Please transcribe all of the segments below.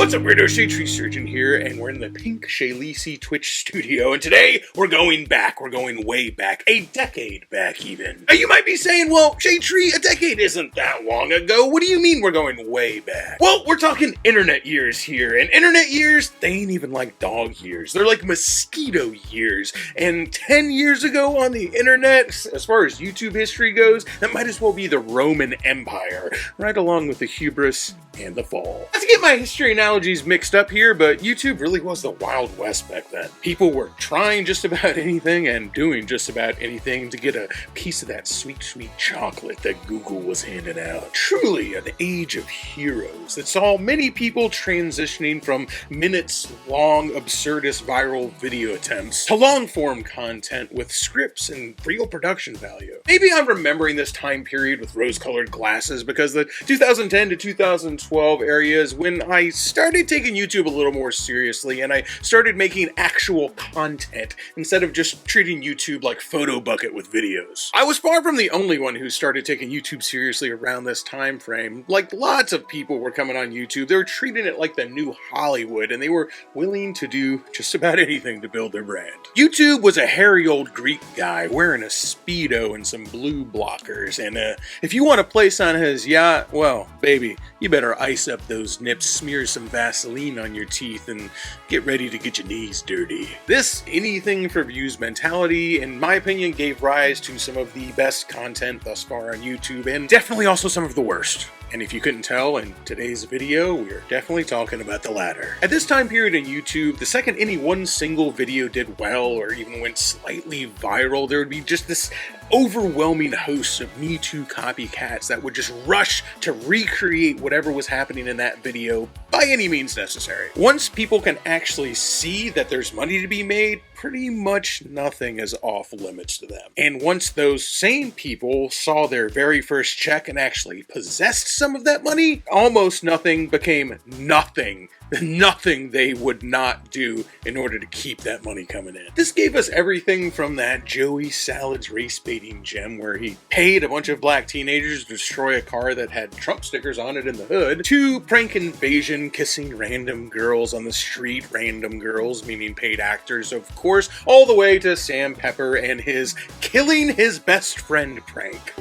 What's up, weirdo? Shade Tree Surgeon here, and we're in the Pink Shalisi Twitch studio, and today we're going back. We're going way back. A decade back, even. Now, you might be saying, well, Shade Tree, a decade isn't that long ago. What do you mean we're going way back? Well, we're talking internet years here, and internet years, they ain't even like dog years. They're like mosquito years, and 10 years ago on the internet, as far as YouTube history goes, that might as well be the Roman Empire, right along with the hubris and the fall. Not to get my history analogies mixed up here, but YouTube really was the Wild West back then. People were trying just about anything and doing just about anything to get a piece of that sweet, sweet chocolate that Google was handing out. Truly an age of heroes that saw many people transitioning from minutes-long absurdist viral video attempts to long-form content with scripts and real production value. Maybe I'm remembering this time period with rose-colored glasses because the 2010 to 2012 area is when I started taking YouTube a little more seriously and I started making actual content instead of just treating YouTube like photo bucket with videos. I was far from the only one who started taking YouTube seriously around this time frame. Like, lots of people were coming on YouTube. They were treating it like the new Hollywood, and they were willing to do just about anything to build their brand. YouTube was a hairy old Greek guy wearing a Speedo and some blue blockers, and if you want a place on his yacht, well, baby, you better ice up those nips, smear some Vaseline on your teeth, and get ready to get your knees dirty. This anything for views mentality, in my opinion, gave rise to some of the best content thus far on YouTube, and definitely also some of the worst. And if you couldn't tell, in today's video, we are definitely talking about the latter. At this time period in YouTube, the second any one single video did well or even went slightly viral, there would be just this overwhelming host of Me Too copycats that would just rush to recreate whatever was happening in that video by any means necessary. Once people can actually see that there's money to be made, pretty much nothing is off limits to them. And once those same people saw their very first check and actually possessed some of that money, almost nothing became nothing. Nothing they would not do in order to keep that money coming in. This gave us everything from that Joey Salads race baiting gem where he paid a bunch of black teenagers to destroy a car that had Trump stickers on it in the hood, to prank invasion kissing random girls on the street, random girls meaning paid actors of course, all the way to Sam Pepper and his killing his best friend prank.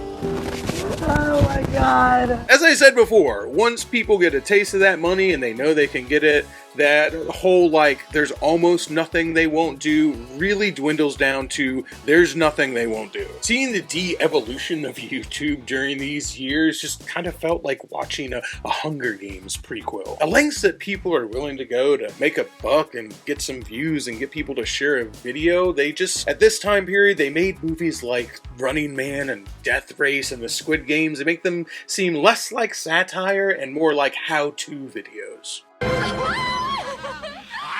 Oh my god. As I said before, once people get a taste of that money and they know they can get it, that whole like there's almost nothing they won't do really dwindles down to there's nothing they won't do. Seeing the de-evolution of YouTube during these years just kind of felt like watching a Hunger Games prequel. The lengths that people are willing to go to make a buck and get some views and get people to share a video, they just, at this time period, they made movies like Running Man and Death Race and the Squid Games. They make them seem less like satire and more like how-to videos.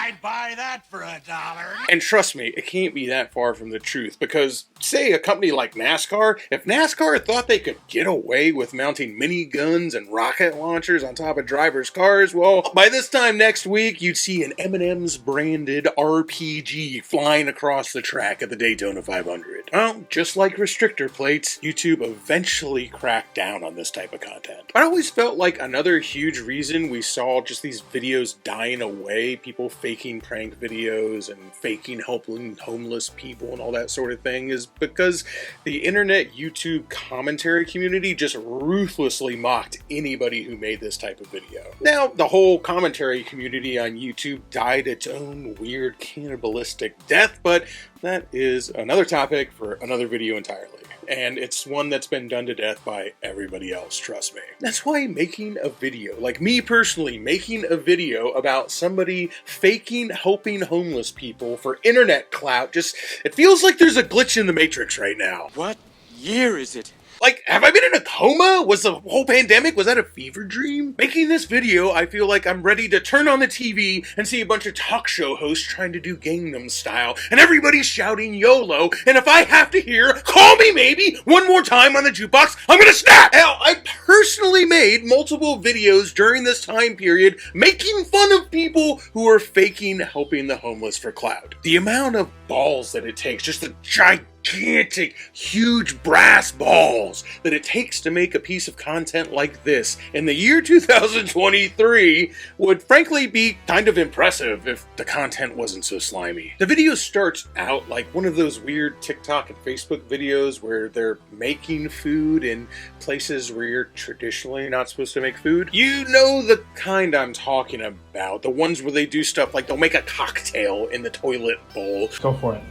I'd buy that for $1. And trust me, it can't be that far from the truth, because say a company like NASCAR, if NASCAR thought they could get away with mounting miniguns and rocket launchers on top of drivers' cars, well, by this time next week, you'd see an M&M's branded RPG flying across the track at the Daytona 500. Well, just like restrictor plates, YouTube eventually cracked down on this type of content. I always felt like another huge reason we saw just these videos dying away, people faking prank videos and faking helping homeless people and all that sort of thing, is because the internet YouTube commentary community just ruthlessly mocked anybody who made this type of video. Now, the whole commentary community on YouTube died its own weird cannibalistic death, but that is another topic for another video entirely. And it's one that's been done to death by everybody else, trust me. That's why making a video, like me personally, making a video about somebody faking helping homeless people for internet clout, just, it feels like there's a glitch in the Matrix right now. What year is it? Like, have I been in a coma? Was the whole pandemic, was that a fever dream? Making this video, I feel like I'm ready to turn on the TV and see a bunch of talk show hosts trying to do Gangnam Style, and everybody's shouting YOLO, and if I have to hear, call me maybe, one more time on the jukebox, I'm gonna snap! Hell, I personally made multiple videos during this time period making fun of people who are faking helping the homeless for clout. The amount of balls that it takes, just the gigantic gigantic, huge brass balls that it takes to make a piece of content like this in the year 2023 would frankly be kind of impressive if the content wasn't so slimy. The video starts out like one of those weird TikTok and Facebook videos where they're making food in places where you're traditionally not supposed to make food. You know the kind I'm talking about. The ones where they do stuff like they'll make a cocktail in the toilet bowl. Go for it.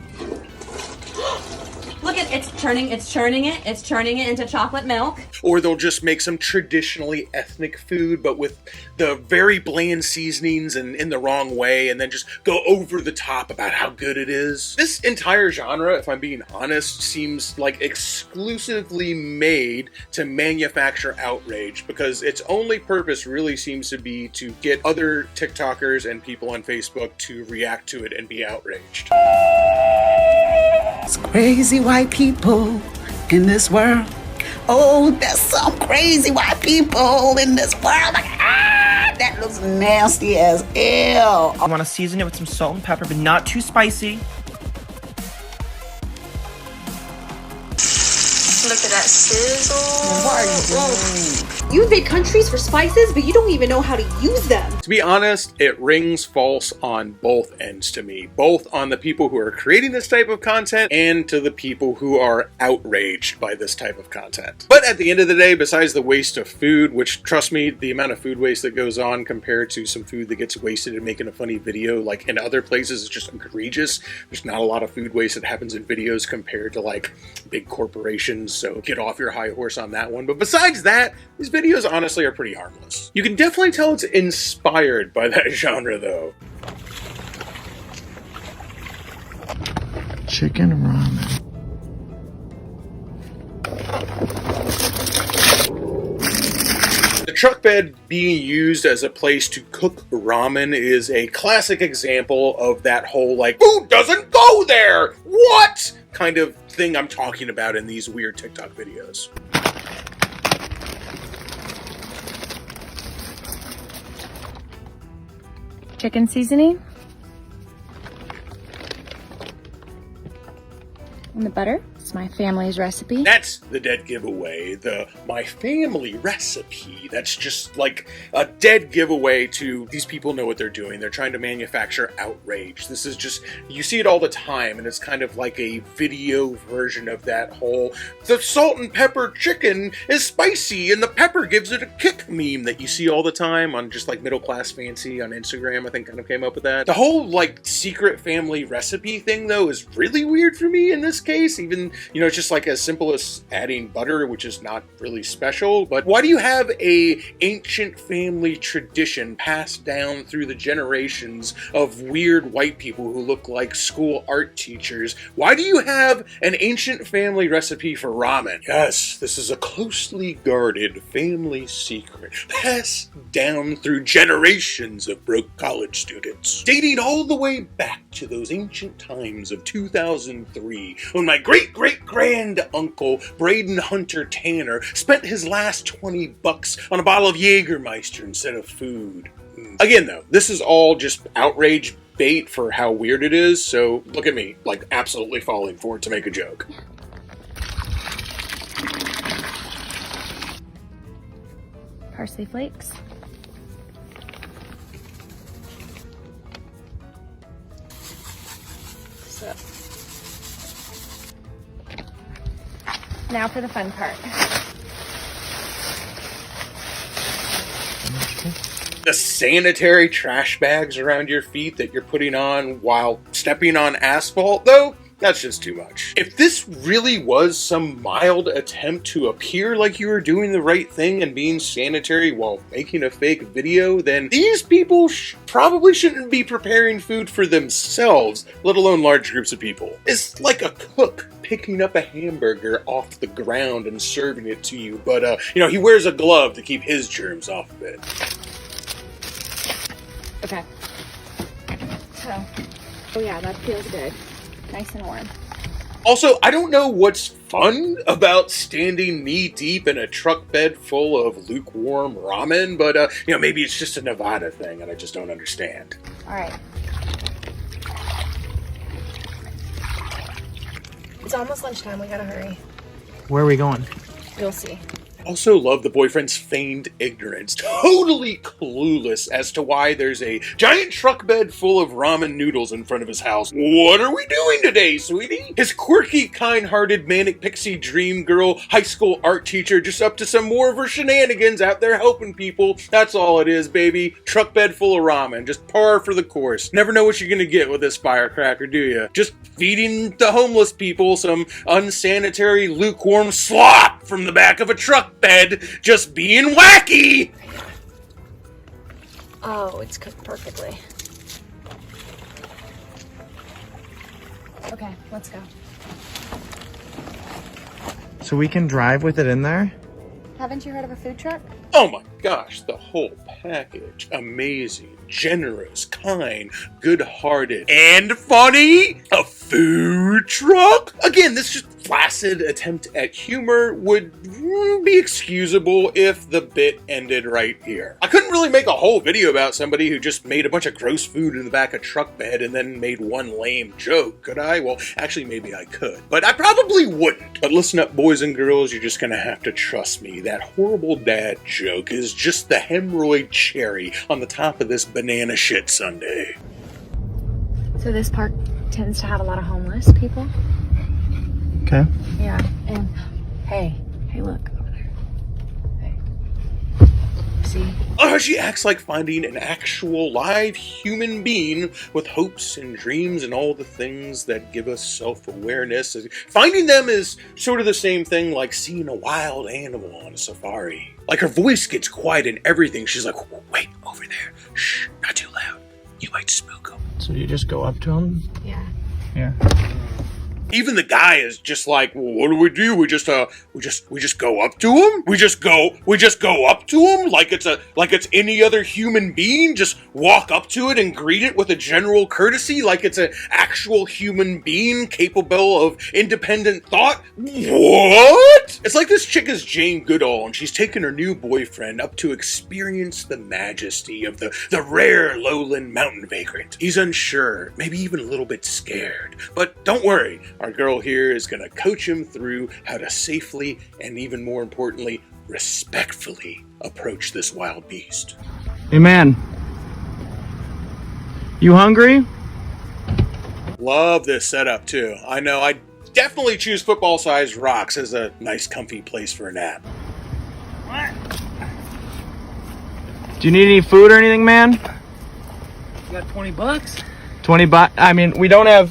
Look at it's turning it into chocolate milk. Or they'll just make some traditionally ethnic food, but with the very bland seasonings and in the wrong way, and then just go over the top about how good it is. This entire genre, if I'm being honest, seems like exclusively made to manufacture outrage, because its only purpose really seems to be to get other TikTokers and people on Facebook to react to it and be outraged. It's crazy white people in this world. Oh, there's some crazy white people in this world. Like, that looks nasty as hell. I want to season it with some salt and pepper, but not too spicy. Look at that sizzle. What are you doing? You invade countries for spices, but you don't even know how to use them. To be honest, it rings false on both ends to me. Both on the people who are creating this type of content and to the people who are outraged by this type of content. But at the end of the day, besides the waste of food, which, trust me, the amount of food waste that goes on compared to some food that gets wasted in making a funny video, like in other places, is just egregious. There's not a lot of food waste that happens in videos compared to like big corporations, so get off your high horse on that one. But besides that, these videos honestly are pretty harmless. You can definitely tell it's inspired by that genre though. Chicken ramen. The truck bed being used as a place to cook ramen is a classic example of that whole like, food doesn't go there! What? Kind of thing I'm talking about in these weird TikTok videos. Chicken seasoning. And the butter. It's my family's recipe. That's the dead giveaway, the my family recipe. That's just like a dead giveaway to these people know what they're doing. They're trying to manufacture outrage. This is just, you see it all the time, and it's kind of like a video version of that whole, the salt and pepper chicken is spicy and the pepper gives it a kick meme that you see all the time on just like Middle Class Fancy on Instagram, I think kind of came up with that. The whole like secret family recipe thing though is really weird for me in this case, even it's just like as simple as adding butter, which is not really special. But why do you have a ancient family tradition passed down through the generations of weird white people who look like school art teachers? Why do you have an ancient family recipe for ramen? Yes, this is a closely guarded family secret passed down through generations of broke college students, dating all the way back to those ancient times of 2003 when my great-great-grand uncle Braden Hunter Tanner spent his last $20 on a bottle of Jägermeister instead of food. Again though, this is all just outrage bait for how weird it is, so look at me, like absolutely falling for it to make a joke. Parsley flakes. Now for the fun part. The sanitary trash bags around your feet that you're putting on while stepping on asphalt, though, that's just too much. If this really was some mild attempt to appear like you were doing the right thing and being sanitary while making a fake video, then these people probably shouldn't be preparing food for themselves, let alone large groups of people. It's like a cook picking up a hamburger off the ground and serving it to you, but he wears a glove to keep his germs off of it. Okay. So, oh yeah, that feels good. Nice and warm. Also, I don't know what's fun about standing knee-deep in a truck bed full of lukewarm ramen, but, maybe it's just a Nevada thing and I just don't understand. All right. It's almost lunchtime. We gotta hurry. Where are we going? You'll see. Also love the boyfriend's feigned ignorance, totally clueless as to why there's a giant truck bed full of ramen noodles in front of his house. What are we doing today, sweetie? His quirky, kind-hearted, manic pixie dream girl, high school art teacher, just up to some more of her shenanigans out there helping people. That's all it is, baby. Truck bed full of ramen, just par for the course. Never know what you're gonna get with this firecracker, do you? Just feeding the homeless people some unsanitary, lukewarm slop from the back of a truck bed, just being wacky. Oh, it's cooked perfectly. Okay, let's go. So we can drive with it in there? Haven't you heard of a food truck? Oh my gosh, the whole package. Amazing, generous, kind, good-hearted, and funny. A food truck? Again, this just flaccid attempt at humor would be excusable if the bit ended right here. I couldn't really make a whole video about somebody who just made a bunch of gross food in the back of a truck bed and then made one lame joke, could I? Well, actually, maybe I could, but I probably wouldn't. But listen up, boys and girls, you're just gonna have to trust me. That horrible dad joke is just the hemorrhoid cherry on the top of this banana shit sundae. So this park tends to have a lot of homeless people. Okay. Yeah, and hey, look over there. Hey. See? Oh, she acts like finding an actual live human being with hopes and dreams and all the things that give us self-awareness. Finding them is sort of the same thing like seeing a wild animal on a safari. Like her voice gets quiet and everything. She's like, wait, over there. Shh, not too loud. You might spook them. So you just go up to him? Yeah. Yeah. Even the guy is just like, well, what do? We just go up to him? We just go up to him like it's any other human being? Just walk up to it and greet it with a general courtesy like it's an actual human being capable of independent thought? What? It's like this chick is Jane Goodall and she's taken her new boyfriend up to experience the majesty of the rare lowland mountain vagrant. He's unsure, maybe even a little bit scared. But don't worry. Our girl here is going to coach him through how to safely and even more importantly, respectfully approach this wild beast. Hey man, you hungry? Love this setup too. I know I definitely choose football-sized rocks as a nice comfy place for a nap. Do you need any food or anything, man? You got 20 bucks? 20 bucks? I mean, we don't have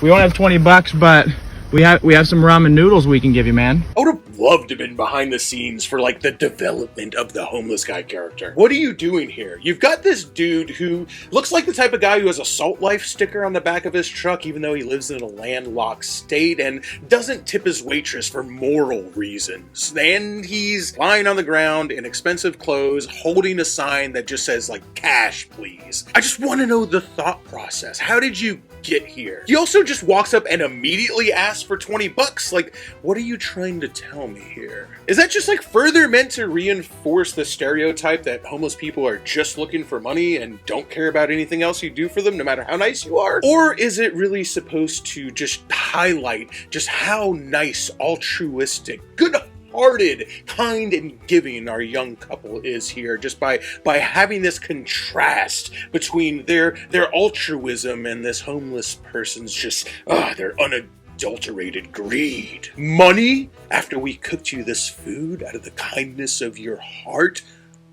20 bucks, but we have some ramen noodles we can give you, man. I would have loved to have been behind the scenes for like the development of the homeless guy character. What are you doing here? You've got this dude who looks like the type of guy who has a Salt Life sticker on the back of his truck, even though he lives in a landlocked state and doesn't tip his waitress for moral reasons. And he's lying on the ground in expensive clothes, holding a sign that just says like, cash, please. I just want to know the thought process. How did you get here? He also just walks up and immediately asks for 20 bucks. Like, what are you trying to tell me here? Is that just like further meant to reinforce the stereotype that homeless people are just looking for money and don't care about anything else you do for them, no matter how nice you are? Or is it really supposed to just highlight just how nice, altruistic, good-hearted, kind, and giving our young couple is here, just by having this contrast between their altruism and this homeless person's just their unadulterated greed. Money after we cooked you this food out of the kindness of your heart,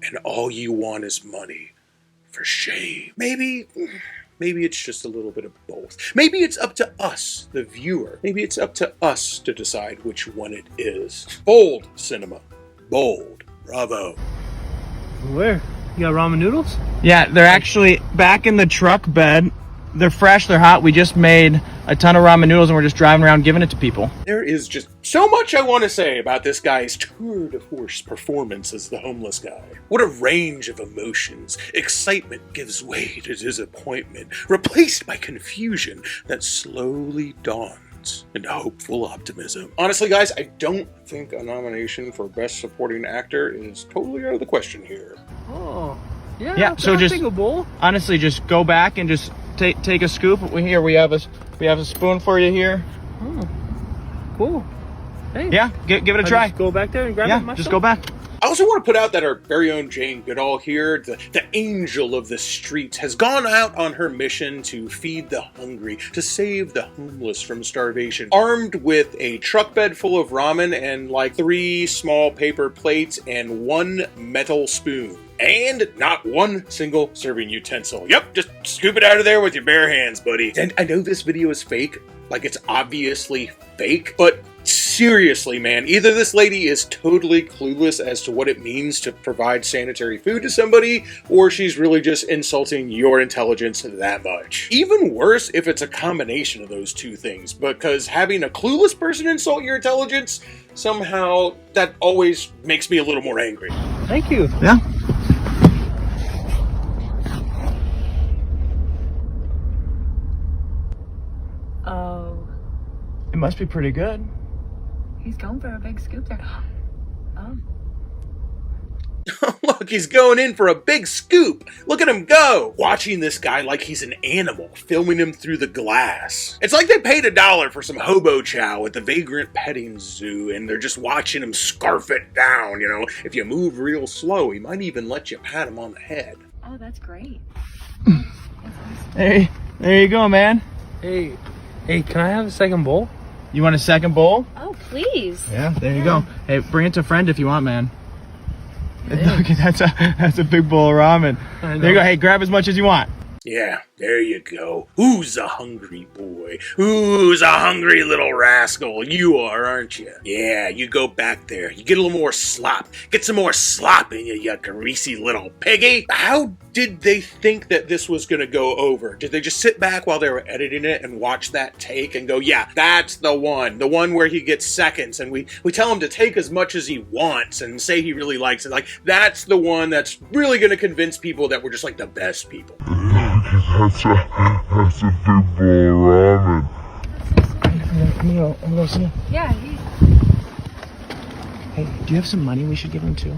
and all you want is money for shame. Maybe it's just a little bit of both. Maybe it's up to us, the viewer. Maybe it's up to us to decide which one it is. Bold cinema. Bold. Bravo. Where? You got ramen noodles? Yeah, they're actually back in the truck bed. They're fresh, they're hot. We just made a ton of ramen noodles and we're just driving around giving it to people. There is just so much I want to say about this guy's tour de force performance as the homeless guy. What a range of emotions. Excitement gives way to disappointment, replaced by confusion that slowly dawns into hopeful optimism. Honestly, guys, I don't think a nomination for Best Supporting Actor is totally out of the question here. Oh, yeah. Yeah, so I'll just take a bowl. honestly, just go back and just take a scoop. Here we have a spoon for you here. Oh, Cool. Hey. Yeah, give it a try. Just go back there and grab it Yeah, myself? just go back. I also want to put out that our very own Jane Goodall here, the angel of the streets, has gone out on her mission to feed the hungry, to save the homeless from starvation, armed with a truck bed full of ramen and like 3 small paper plates and 1 metal spoon. And not one single serving utensil. Yep, just scoop it out of there with your bare hands, buddy. And I know this video is fake, like it's obviously fake, but seriously, man, either this lady is totally clueless as to what it means to provide sanitary food to somebody, or she's really just insulting your intelligence that much. Even worse if it's a combination of those two things, because having a clueless person insult your intelligence, somehow that always makes me a little more angry. Thank you. Yeah. Oh, It must be pretty good. he's going for a big scoop there. Oh. Look, he's going in for a big scoop. Look at him go. Watching this guy like he's an animal, filming him through the glass. It's like they paid $1 for some hobo chow at the Vagrant Petting Zoo, and they're just watching him scarf it down, you know. If you move real slow, he might even let you pat him on the head. Oh, that's great. Hey, there you go, man. Hey, can I have a second bowl? You want a second bowl? Oh, please. Yeah, there you go. Hey, bring it to a friend if you want, man. Okay, that's a big bowl of ramen. There you go. Hey, grab as much as you want. Yeah, there you go. Who's a hungry boy? Who's a hungry little rascal? You are, aren't you? Yeah, you go back there. You get a little more slop. Get some more slop in you, you greasy little piggy. How did they think that this was going to go over? Did they just sit back while they were editing it and watch that take and go, yeah, that's the one where he gets seconds, and we tell him to take as much as he wants and say he really likes it. Like, that's the one that's really going to convince people that we're just like the best people. That's a big bowl of ramen. I'm gonna see. Yeah, Hey, do you have some money we should give him too?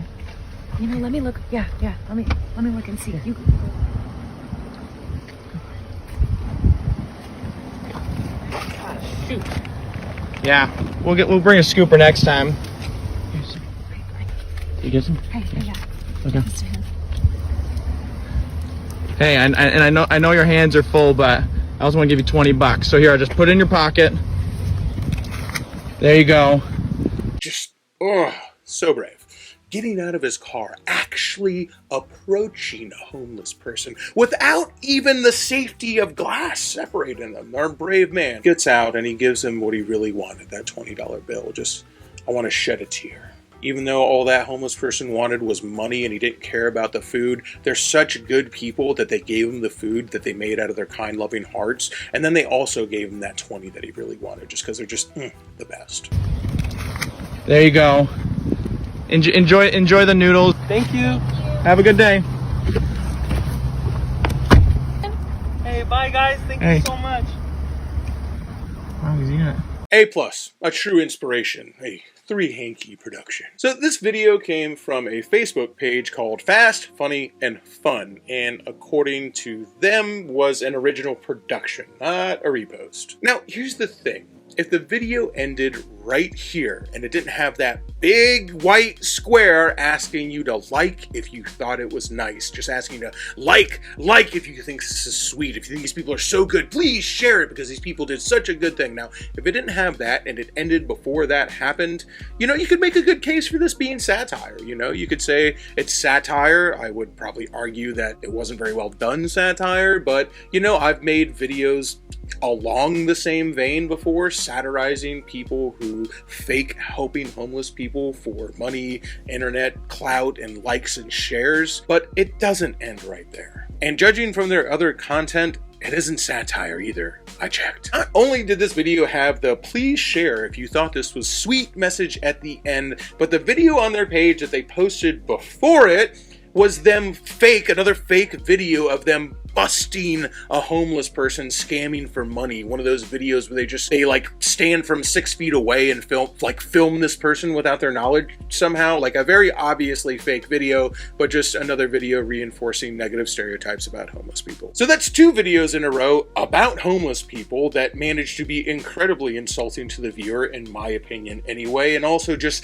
you know, let me look. Yeah, let me look and see. You. Shoot. Yeah, we'll bring a scooper next time. You get some? Hey, yeah. Okay. Hey, and I know your hands are full, but I also want to give you $20. So here, I'll just put it in your pocket. There you go. Just, so brave. Getting out of his car, actually approaching a homeless person without even the safety of glass separating them. Our brave man gets out and he gives him what he really wanted, that $20 bill. Just, I want to shed a tear. Even though all that homeless person wanted was money and he didn't care about the food, they're such good people that they gave him the food that they made out of their kind, loving hearts. And then they also gave him that 20 that he really wanted, just because they're just the best. There you go. Enjoy the noodles. Thank you. Have a good day. Hey, bye guys. Thank you so much. Wow, he's eating it. A+, a true inspiration, a 3 Hanky production. So this video came from a Facebook page called Fast, Funny, and Fun, and according to them was an original production, not a repost. Now, here's the thing. If the video ended right here and it didn't have that big white square asking you to like if you thought it was nice, just asking you to like if you think this is sweet, if you think these people are so good, please share it because these people did such a good thing. Now, if it didn't have that and it ended before that happened, you know, you could make a good case for this being satire. You know, you could say it's satire. I would probably argue that it wasn't very well done satire, but you know, I've made videos along the same vein before, satirizing people who fake helping homeless people for money, internet, clout, and likes and shares, but it doesn't end right there. And judging from their other content, it isn't satire either. I checked. Not only did this video have the please share if you thought this was sweet message at the end, but the video on their page that they posted before it was them another fake video of them busting a homeless person scamming for money. One of those videos where they like stand from 6 feet away and film this person without their knowledge somehow. Like a very obviously fake video, but just another video reinforcing negative stereotypes about homeless people. So that's 2 videos in a row about homeless people that managed to be incredibly insulting to the viewer, in my opinion anyway, and also just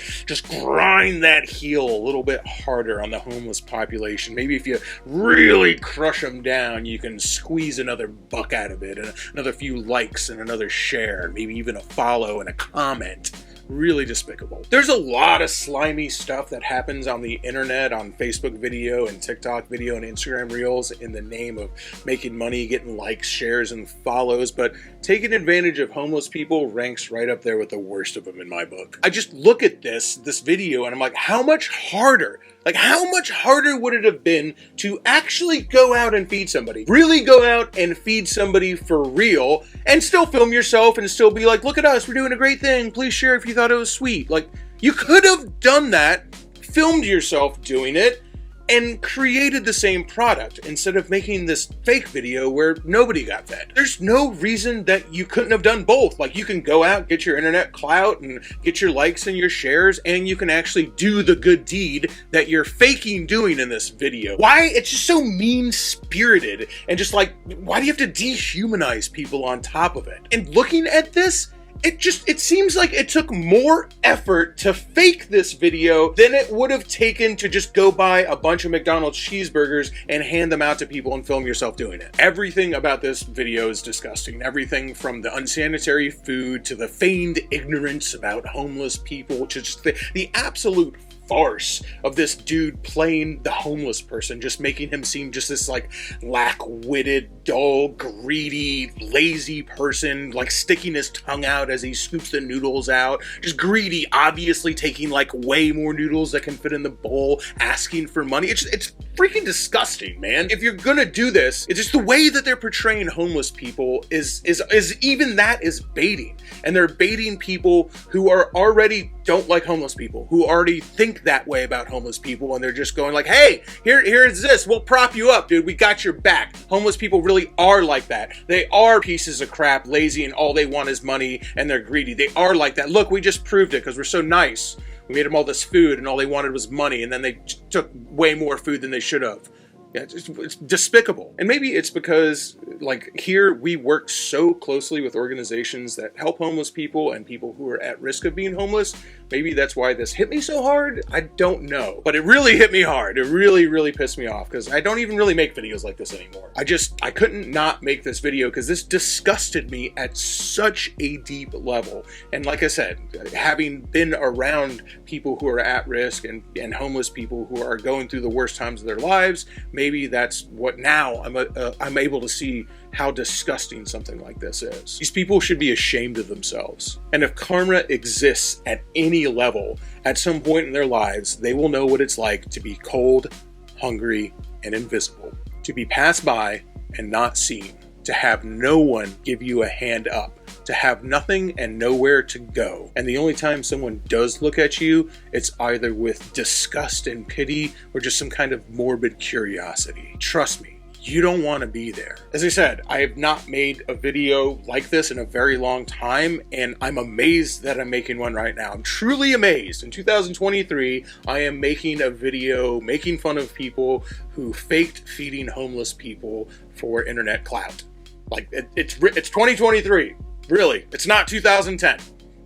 grind that heel a little bit harder on the homeless population. Maybe if you really crush them down, you can squeeze another buck out of it, and another few likes and another share, maybe even a follow and a comment. Really despicable. There's a lot of slimy stuff that happens on the internet, on Facebook video and TikTok video and Instagram Reels in the name of making money, getting likes, shares, and follows, but taking advantage of homeless people ranks right up there with the worst of them in my book. I just look at this video and I'm like, how much harder would it have been to actually go out and feed somebody? Really go out and feed somebody for real and still film yourself and still be like, look at us, we're doing a great thing, please share if you thought it was sweet. Like, you could have done that, filmed yourself doing it, and created the same product instead of making this fake video where nobody got fed. There's no reason that you couldn't have done both. Like, you can go out, get your internet clout, and get your likes and your shares, and you can actually do the good deed that you're faking doing in this video. Why? It's just so mean-spirited, and just like, why do you have to dehumanize people on top of it? And looking at this, it seems like it took more effort to fake this video than it would have taken to just go buy a bunch of McDonald's cheeseburgers and hand them out to people and film yourself doing it. Everything about this video is disgusting. Everything from the unsanitary food to the feigned ignorance about homeless people to just the absolute farce of this dude playing the homeless person, just making him seem just this like lack-witted, dull, greedy, lazy person, like sticking his tongue out as he scoops the noodles out, just greedy, obviously taking like way more noodles that can fit in the bowl, asking for money. It's freaking disgusting, man. If you're gonna do this, it's just the way that they're portraying homeless people is even that is baiting, and they're baiting people who are already don't like homeless people, who already think that way about homeless people, and they're just going like, hey, here's this, we'll prop you up, dude, we got your back. Homeless people really are like that. They are pieces of crap, lazy, and all they want is money, and they're greedy. They are like that. Look, we just proved it because we're so nice. We made them all this food, and all they wanted was money, and then they took way more food than they should have. Yeah, it's despicable. And maybe it's because, like, here we work so closely with organizations that help homeless people and people who are at risk of being homeless. Maybe that's why this hit me so hard. I don't know. But it really hit me hard. It really, really pissed me off because I don't even really make videos like this anymore. I couldn't not make this video because this disgusted me at such a deep level. And like I said, having been around people who are at risk and homeless people who are going through the worst times of their lives, maybe that's what now I'm able to see how disgusting something like this is. These people should be ashamed of themselves. And if karma exists at any level, at some point in their lives, they will know what it's like to be cold, hungry, and invisible. To be passed by and not seen. To have no one give you a hand up. To have nothing and nowhere to go. And the only time someone does look at you, it's either with disgust and pity or just some kind of morbid curiosity. Trust me, you don't want to be there. As I said, I have not made a video like this in a very long time, and I'm amazed that I'm making one right now. I'm truly amazed. In 2023, I am making a video making fun of people who faked feeding homeless people for internet clout. Like, it's 2023. Really, it's not 2010.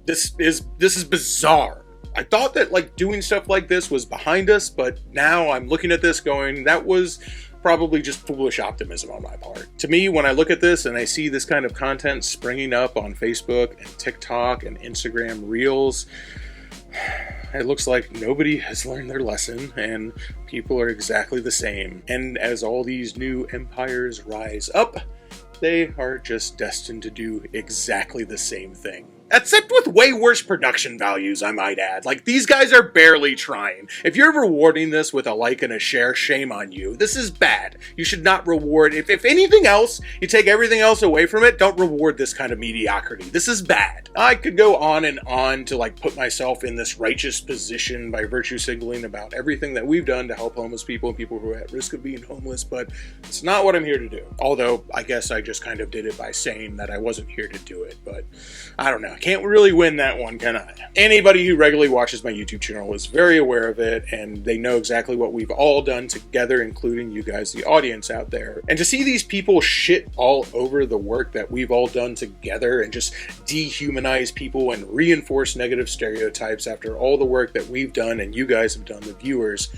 This is bizarre. I thought that like doing stuff like this was behind us, but now I'm looking at this going, that was probably just foolish optimism on my part. To me, when I look at this and I see this kind of content springing up on Facebook and TikTok and Instagram Reels, it looks like nobody has learned their lesson and people are exactly the same. And as all these new empires rise up, they are just destined to do exactly the same thing. Except with way worse production values, I might add. Like, these guys are barely trying. If you're rewarding this with a like and a share, shame on you. This is bad. You should not reward. If anything else, you take everything else away from it, don't reward this kind of mediocrity. This is bad. I could go on and on to, like, put myself in this righteous position by virtue signaling about everything that we've done to help homeless people and people who are at risk of being homeless, but it's not what I'm here to do. Although, I guess I just kind of did it by saying that I wasn't here to do it, but I don't know. Can't really win that one, can I? Anybody who regularly watches my YouTube channel is very aware of it, and they know exactly what we've all done together, including you guys, the audience out there. And to see these people shit all over the work that we've all done together and just dehumanize people and reinforce negative stereotypes after all the work that we've done and you guys have done, the viewers,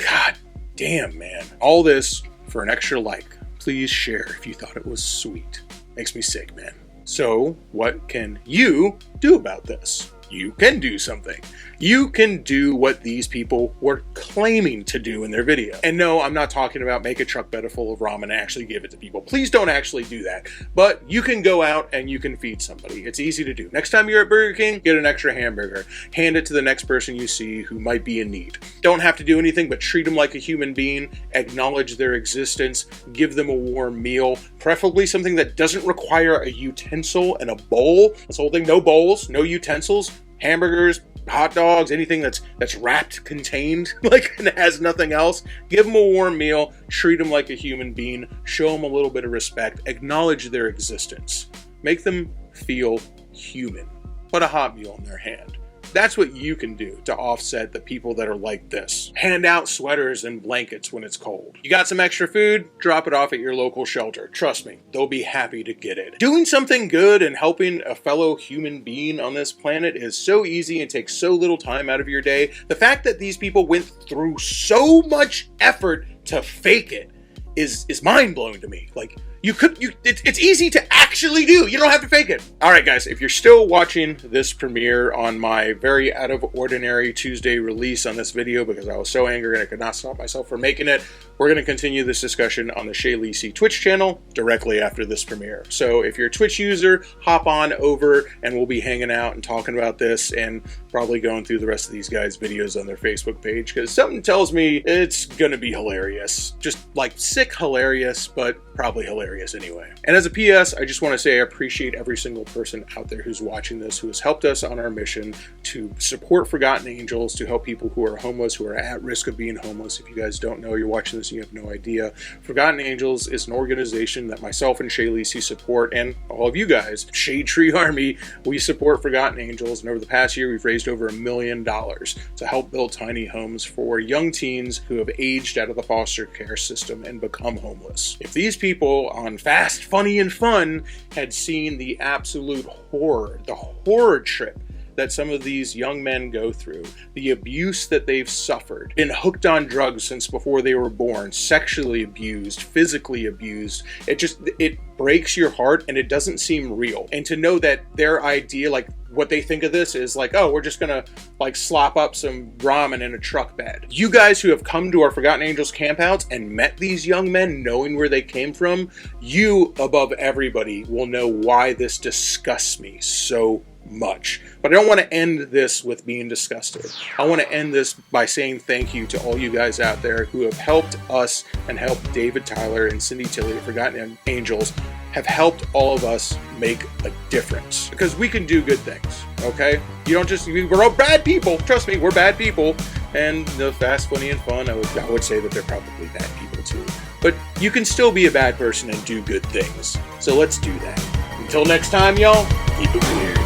god damn, man. All this for an extra like. Please share if you thought it was sweet. Makes me sick, man. So, what can you do about this? You can do something. You can do what these people were claiming to do in their video. And no, I'm not talking about make a truck bed full of ramen and actually give it to people. Please don't actually do that. But you can go out and you can feed somebody. It's easy to do. Next time you're at Burger King, get an extra hamburger. Hand it to the next person you see who might be in need. Don't have to do anything but treat them like a human being, acknowledge their existence, give them a warm meal, preferably something that doesn't require a utensil and a bowl. This whole thing, no bowls, no utensils, hamburgers, hot dogs, anything that's wrapped, contained, like, and has nothing else. Give them a warm meal, treat them like a human being, show them a little bit of respect, acknowledge their existence, make them feel human. Put a hot meal in their hand. That's what you can do to offset the people that are like this. Hand out sweaters and blankets when it's cold. You got some extra food? Drop it off at your local shelter. Trust me, they'll be happy to get it. Doing something good and helping a fellow human being on this planet is so easy and takes so little time out of your day. The fact that these people went through so much effort to fake it is mind-blowing to me. Like, it's easy to actually do. You don't have to fake it. All right, guys, if you're still watching this premiere on my very out of ordinary Tuesday release on this video because I was so angry and I could not stop myself from making it, we're going to continue this discussion on the Shay Lisi Twitch channel directly after this premiere. So if you're a Twitch user, hop on over and we'll be hanging out and talking about this and probably going through the rest of these guys' videos on their Facebook page because something tells me it's going to be hilarious. Just like sick hilarious, but probably hilarious anyway. And as a PS, I just want to say I appreciate every single person out there who's watching this, who has helped us on our mission to support Forgotten Angels, to help people who are homeless, who are at risk of being homeless. If you guys don't know, you're watching this and you have no idea, Forgotten Angels is an organization that myself and Shay Lisi support, and all of you guys, Shade Tree Army, we support Forgotten Angels, and over the past year we've raised over $1 million to help build tiny homes for young teens who have aged out of the foster care system and become homeless. If these people on Fast, Funny, and Fun had seen the absolute horror, the horror trip that some of these young men go through, the abuse that they've suffered, been hooked on drugs since before they were born, sexually abused, physically abused, it breaks your heart and it doesn't seem real. And to know that their idea, like what they think of this is like, oh, we're just gonna like slop up some ramen in a truck bed. You guys who have come to our Forgotten Angels campouts and met these young men knowing where they came from, you above everybody will know why this disgusts me so much. But I don't want to end this with being disgusted. I want to end this by saying thank you to all you guys out there who have helped us and helped David Tyler and Cindy Tilley, Forgotten Angels, have helped all of us make a difference. Because we can do good things, okay? You don't just, we're all bad people. Trust me, we're bad people. And the Fast, Funny, and Fun, I would say that they're probably bad people too. But you can still be a bad person and do good things. So let's do that. Until next time, y'all, keep it weird.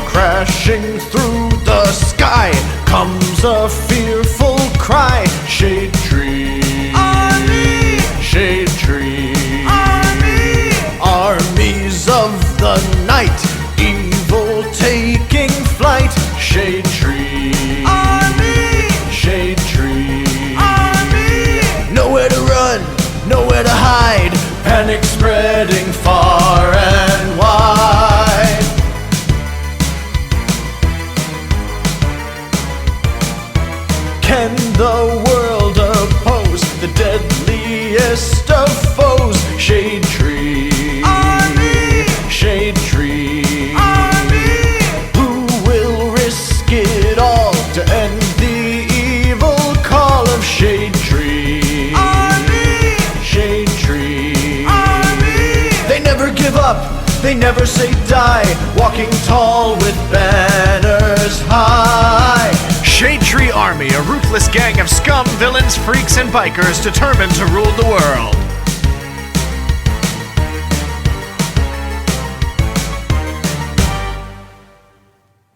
Crashing through the sky comes a fearful cry. Shade tree, army. Shade tree, army. Armies of the night, evil taking flight. Shade tree, army. Shade tree, army. Nowhere to run, nowhere to hide. Panic spreading far and wide. Can the world oppose the deadliest of foes? Shade tree, army. Shade up, they never say die, walking tall with banners high. Shade Tree Army, a ruthless gang of scum, villains, freaks, and bikers determined to rule the world.